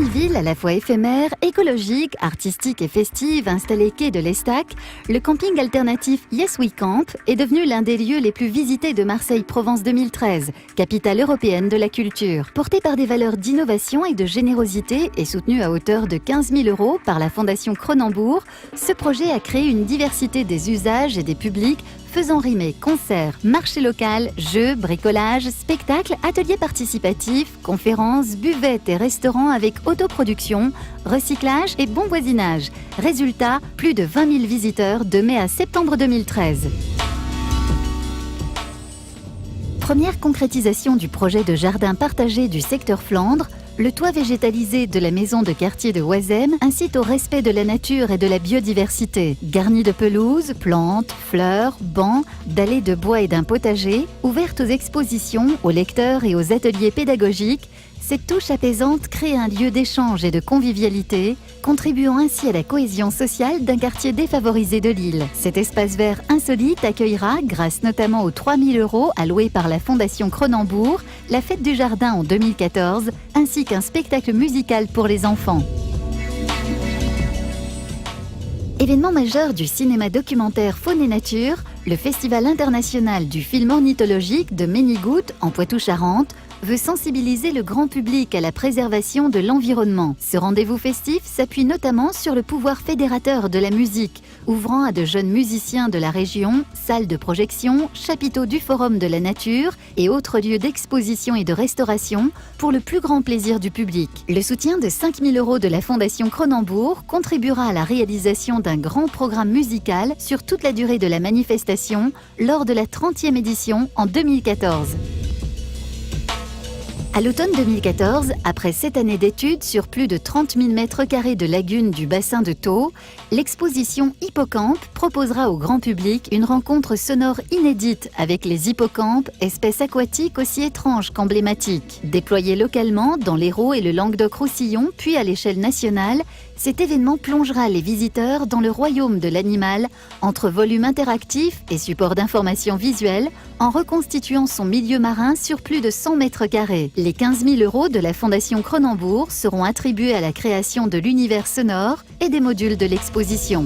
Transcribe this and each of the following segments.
ville à la fois éphémère, écologique, artistique et festive installée quai de l'Estac, le camping alternatif Yes We Camp est devenu l'un des lieux les plus visités de Marseille-Provence 2013, capitale européenne de la culture. Porté par des valeurs d'innovation et de générosité et soutenu à hauteur de 15 000 € par la Fondation Cronenbourg, ce projet a créé une diversité des usages et des publics faisant rimer concerts, marché local, jeux, bricolage, spectacles, ateliers participatifs, conférences, buvettes et restaurants avec autoproduction, recyclage et bon voisinage. Résultat, plus de 20 000 visiteurs de mai à septembre 2013. Première concrétisation du projet de jardin partagé du secteur Flandre, le toit végétalisé de la maison de quartier de Oisem incite au respect de la nature et de la biodiversité. Garni de pelouses, plantes, fleurs, bancs, d'allées de bois et d'un potager, ouvertes aux expositions, aux lecteurs et aux ateliers pédagogiques, cette touche apaisante crée un lieu d'échange et de convivialité, contribuant ainsi à la cohésion sociale d'un quartier défavorisé de l'île. Cet espace vert insolite accueillera, grâce notamment aux 3 000 € alloués par la Fondation Cronenbourg, la fête du jardin en 2014, ainsi qu'un spectacle musical pour les enfants. Événement majeur du cinéma documentaire Faune et Nature, le Festival international du film ornithologique de Ménigoutte en Poitou-Charentes veut sensibiliser le grand public à la préservation de l'environnement. Ce rendez-vous festif s'appuie notamment sur le pouvoir fédérateur de la musique, ouvrant à de jeunes musiciens de la région, salles de projection, chapiteaux du Forum de la Nature et autres lieux d'exposition et de restauration pour le plus grand plaisir du public. Le soutien de 5 000 € de la Fondation Cronenbourg contribuera à la réalisation d'un grand programme musical sur toute la durée de la manifestation lors de la 30e édition en 2014. À l'automne 2014, après 7 années d'études sur plus de 30 000 m² de lagunes du bassin de Thau, l'exposition Hippocampe proposera au grand public une rencontre sonore inédite avec les hippocampes, espèces aquatiques aussi étranges qu'emblématiques. Déployé localement dans l'Hérault et le Languedoc-Roussillon, puis à l'échelle nationale, cet événement plongera les visiteurs dans le royaume de l'animal, entre volumes interactifs et supports d'information visuelle, en reconstituant son milieu marin sur plus de 100 m². Les 15 000 € de la Fondation Cronenbourg seront attribués à la création de l'univers sonore et des modules de l'exposition.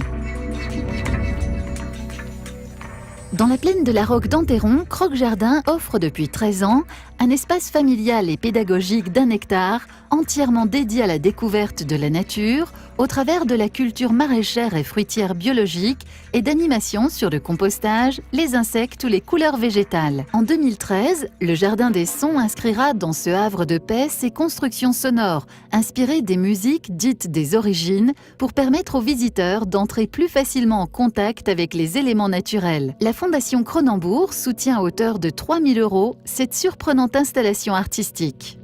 Dans la plaine de la Roque d'Enterron, Croque Jardin offre depuis 13 ans un espace familial et pédagogique d'1 hectare entièrement dédié à la découverte de la nature au travers de la culture maraîchère et fruitière biologique et d'animation sur le compostage, les insectes ou les couleurs végétales. En 2013, le Jardin des Sons inscrira dans ce havre de paix ses constructions sonores inspirées des musiques dites des origines pour permettre aux visiteurs d'entrer plus facilement en contact avec les éléments naturels. La Fondation Cronenbourg soutient à hauteur de 3 000 € cette surprenante installation artistique.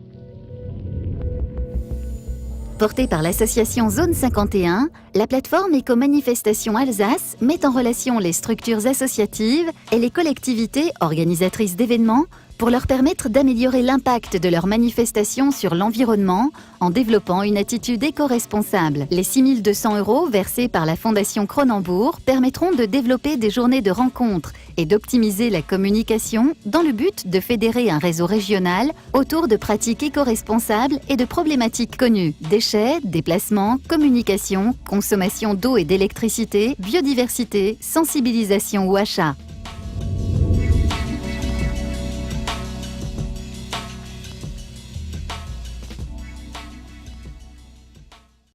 Portée par l'association Zone 51, la plateforme Éco-Manifestation Alsace met en relation les structures associatives et les collectivités organisatrices d'événements pour leur permettre d'améliorer l'impact de leurs manifestations sur l'environnement en développant une attitude éco-responsable. Les 6 200 € versés par la Fondation Cronenbourg permettront de développer des journées de rencontres et d'optimiser la communication dans le but de fédérer un réseau régional autour de pratiques éco-responsables et de problématiques connues. Déchets, déplacements, communication, consommation d'eau et d'électricité, biodiversité, sensibilisation ou achat.